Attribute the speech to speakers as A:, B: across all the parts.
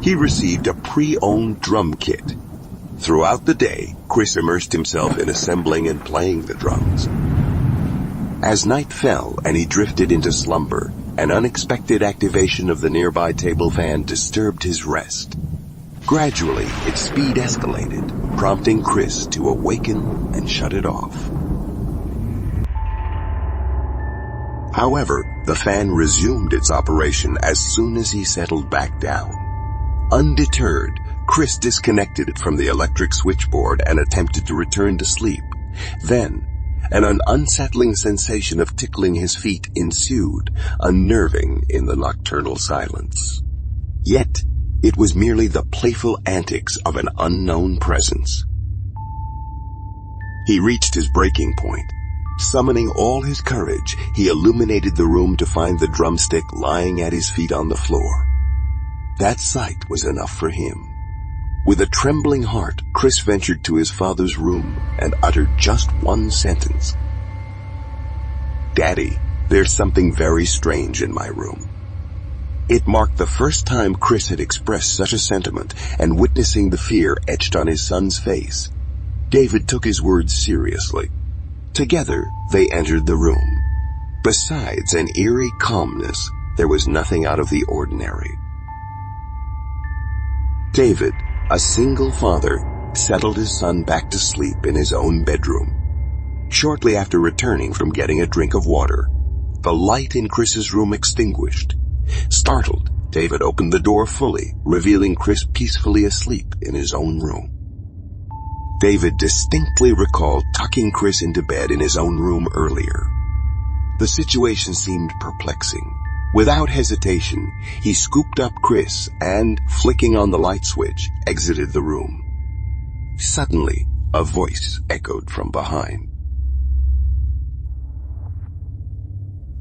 A: He received a pre-owned drum kit. Throughout the day, Chris immersed himself in assembling and playing the drums. As night fell and he drifted into slumber, an unexpected activation of the nearby table fan disturbed his rest. Gradually, its speed escalated, prompting Chris to awaken and shut it off. However, the fan resumed its operation as soon as he settled back down. Undeterred, Chris disconnected it from the electric switchboard and attempted to return to sleep. Then, an unsettling sensation of tickling his feet ensued, unnerving in the nocturnal silence. Yet, it was merely the playful antics of an unknown presence. He reached his breaking point. Summoning all his courage, he illuminated the room to find the drumstick lying at his feet on the floor. That sight was enough for him. With a trembling heart, Chris ventured to his father's room and uttered just one sentence. "Daddy, there's something very strange in my room." It marked the first time Chris had expressed such a sentiment, and witnessing the fear etched on his son's face, David took his words seriously. Together, they entered the room. Besides an eerie calmness, there was nothing out of the ordinary. David, a single father, settled his son back to sleep in his own bedroom. Shortly after returning from getting a drink of water, the light in Chris's room extinguished. Startled, David opened the door fully, revealing Chris peacefully asleep in his own room. David distinctly recalled tucking Chris into bed in his own room earlier. The situation seemed perplexing. Without hesitation, he scooped up Chris and, flicking on the light switch, exited the room. Suddenly, a voice echoed from behind.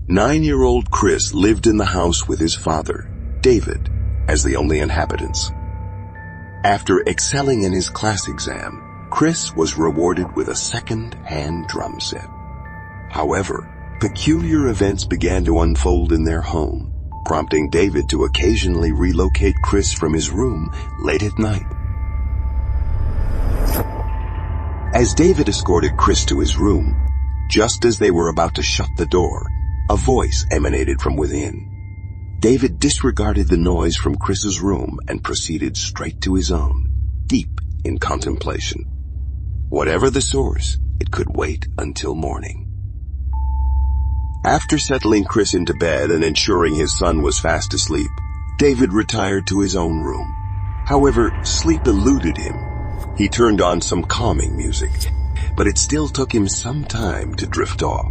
A: 9-year-old Chris lived in the house with his father, David, as the only inhabitants. After excelling in his class exam, Chris was rewarded with a second-hand drum set. However, peculiar events began to unfold in their home, prompting David to occasionally relocate Chris from his room late at night. As David escorted Chris to his room, just as they were about to shut the door, a voice emanated from within. David disregarded the noise from Chris's room and proceeded straight to his own, deep in contemplation. Whatever the source, it could wait until morning. After settling Chris into bed and ensuring his son was fast asleep, David retired to his own room. However, sleep eluded him. He turned on some calming music, but it still took him some time to drift off.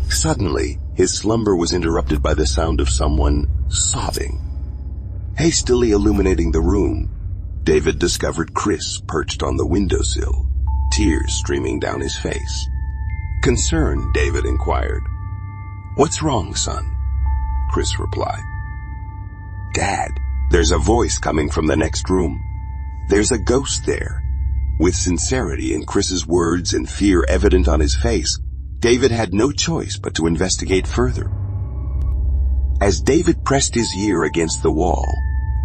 A: Suddenly, his slumber was interrupted by the sound of someone sobbing. Hastily illuminating the room, David discovered Chris perched on the windowsill, tears streaming down his face. Concerned, David inquired, "What's wrong, son?" Chris replied, "Dad, there's a voice coming from the next room. There's a ghost there." With sincerity in Chris's words and fear evident on his face, David had no choice but to investigate further. As David pressed his ear against the wall,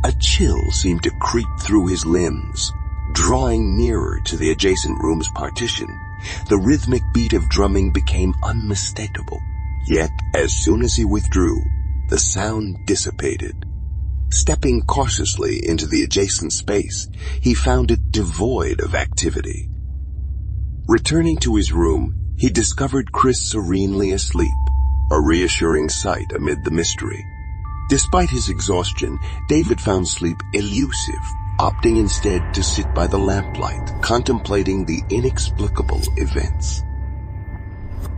A: a chill seemed to creep through his limbs. Drawing nearer to the adjacent room's partition, the rhythmic beat of drumming became unmistakable. Yet, as soon as he withdrew, the sound dissipated. Stepping cautiously into the adjacent space, he found it devoid of activity. Returning to his room, he discovered Chris serenely asleep, a reassuring sight amid the mystery. Despite his exhaustion, David found sleep elusive, opting instead to sit by the lamplight, contemplating the inexplicable events.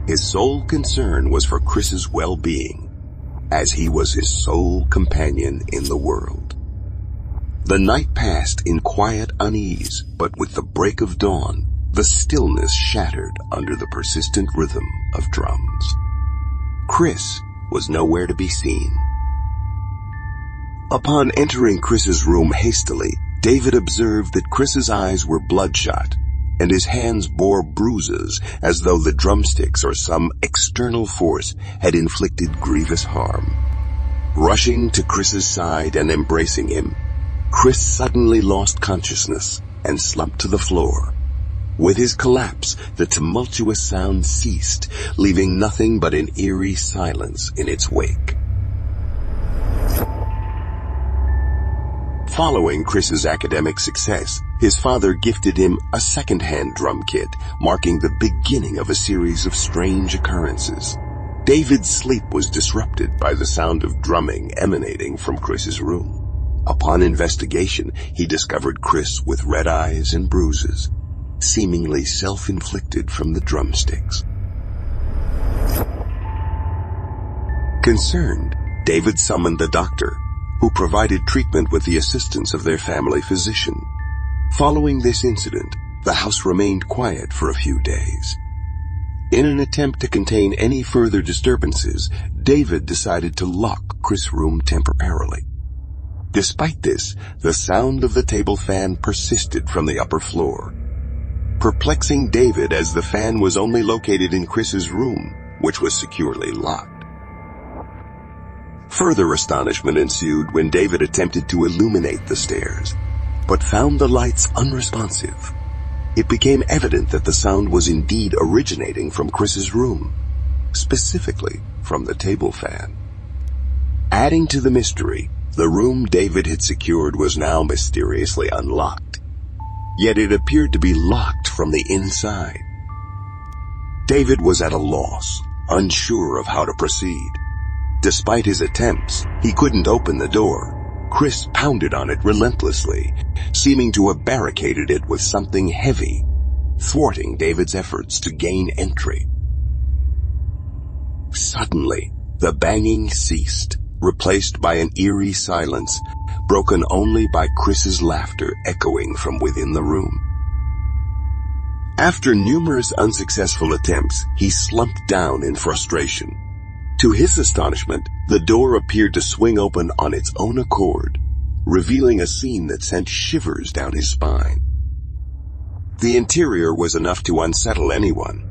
A: His sole concern was for Chris's well-being, as he was his sole companion in the world. The night passed in quiet unease, but with the break of dawn, the stillness shattered under the persistent rhythm of drums. Chris was nowhere to be seen. Upon entering Chris's room hastily, David observed that Chris's eyes were bloodshot, and his hands bore bruises as though the drumsticks or some external force had inflicted grievous harm. Rushing to Chris's side and embracing him, Chris suddenly lost consciousness and slumped to the floor. With his collapse, the tumultuous sound ceased, leaving nothing but an eerie silence in its wake. Following Chris's academic success, his father gifted him a second-hand drum kit, marking the beginning of a series of strange occurrences. David's sleep was disrupted by the sound of drumming emanating from Chris's room. Upon investigation, he discovered Chris with red eyes and bruises, seemingly self-inflicted from the drumsticks. Concerned, David summoned a doctor, who provided treatment with the assistance of their family physician. Following this incident, the house remained quiet for a few days. In an attempt to contain any further disturbances, David decided to lock Chris' room temporarily. Despite this, the sound of the table fan persisted from the upper floor, perplexing David as the fan was only located in Chris's room, which was securely locked. Further astonishment ensued when David attempted to illuminate the stairs, but found the lights unresponsive. It became evident that the sound was indeed originating from Chris's room, specifically from the table fan. Adding to the mystery, the room David had secured was now mysteriously unlocked, yet it appeared to be locked from the inside. David was at a loss, unsure of how to proceed. Despite his attempts, he couldn't open the door. Chris pounded on it relentlessly, seeming to have barricaded it with something heavy, thwarting David's efforts to gain entry. Suddenly, the banging ceased, replaced by an eerie silence, broken only by Chris's laughter echoing from within the room. After numerous unsuccessful attempts, he slumped down in frustration. To his astonishment, the door appeared to swing open on its own accord, revealing a scene that sent shivers down his spine. The interior was enough to unsettle anyone.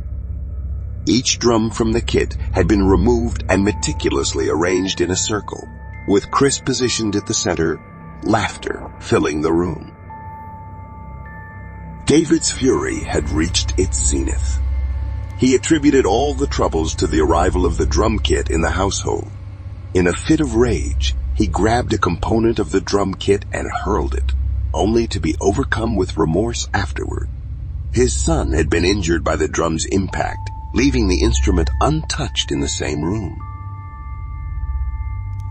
A: Each drum from the kit had been removed and meticulously arranged in a circle, with Chris positioned at the center, laughter filling the room. David's fury had reached its zenith. He attributed all the troubles to the arrival of the drum kit in the household. In a fit of rage, he grabbed a component of the drum kit and hurled it, only to be overcome with remorse afterward. His son had been injured by the drum's impact, leaving the instrument untouched in the same room.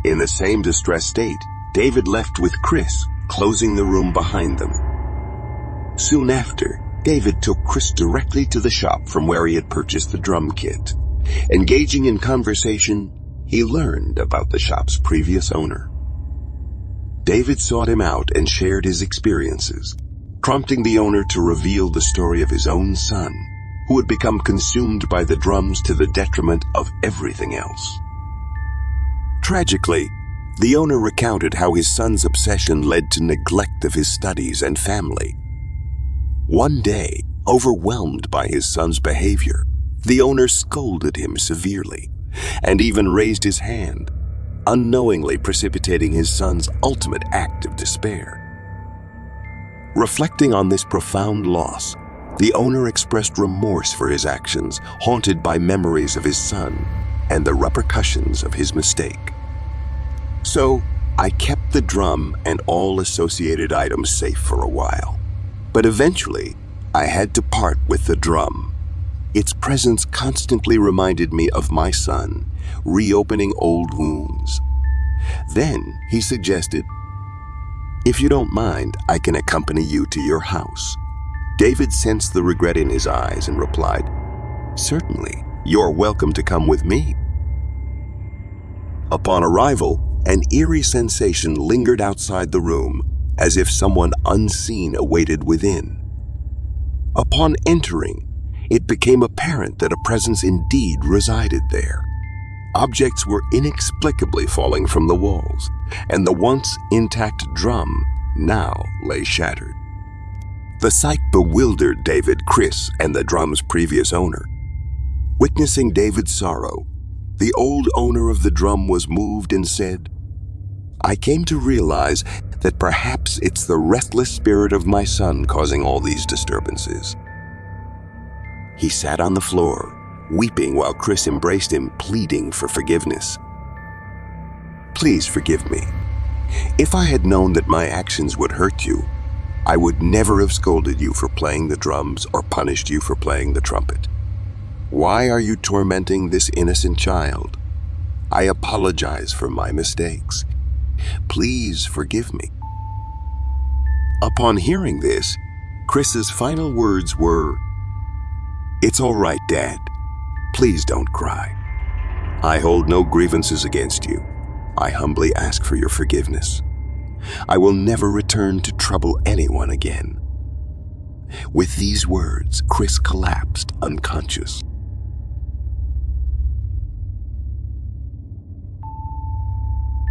A: In the same distressed state, David left with Chris, closing the room behind them. Soon after, David took Chris directly to the shop from where he had purchased the drum kit. Engaging in conversation, he learned about the shop's previous owner. David sought him out and shared his experiences, prompting the owner to reveal the story of his own son, who had become consumed by the drums to the detriment of everything else. Tragically, the owner recounted how his son's obsession led to neglect of his studies and family. One day, overwhelmed by his son's behavior, the owner scolded him severely and even raised his hand, unknowingly precipitating his son's ultimate act of despair. Reflecting on this profound loss, the owner expressed remorse for his actions, haunted by memories of his son and the repercussions of his mistake. So, I kept the drum and all associated items safe for a while. But eventually, I had to part with the drum. Its presence constantly reminded me of my son, reopening old wounds. Then he suggested, "If you don't mind, I can accompany you to your house." David sensed the regret in his eyes and replied, "Certainly, you're welcome to come with me." Upon arrival, an eerie sensation lingered outside the room, as if someone unseen awaited within. Upon entering, it became apparent that a presence indeed resided there. Objects were inexplicably falling from the walls, and the once intact drum now lay shattered. The sight bewildered David, Chris, and the drum's previous owner. Witnessing David's sorrow, the old owner of the drum was moved and said, "I came to realize that perhaps it's the restless spirit of my son causing all these disturbances. He sat on the floor, weeping while Chris embraced him, pleading for forgiveness. Please forgive me. If I had known that my actions would hurt you, I would never have scolded you for playing the drums or punished you for playing the trumpet. Why are you tormenting this innocent child? I apologize for my mistakes. Please forgive me. Upon hearing this, Chris's final words were, "It's all right, Dad. Please don't cry. I hold no grievances against you. I humbly ask for your forgiveness. I will never return to trouble anyone again." With these words, Chris collapsed unconscious.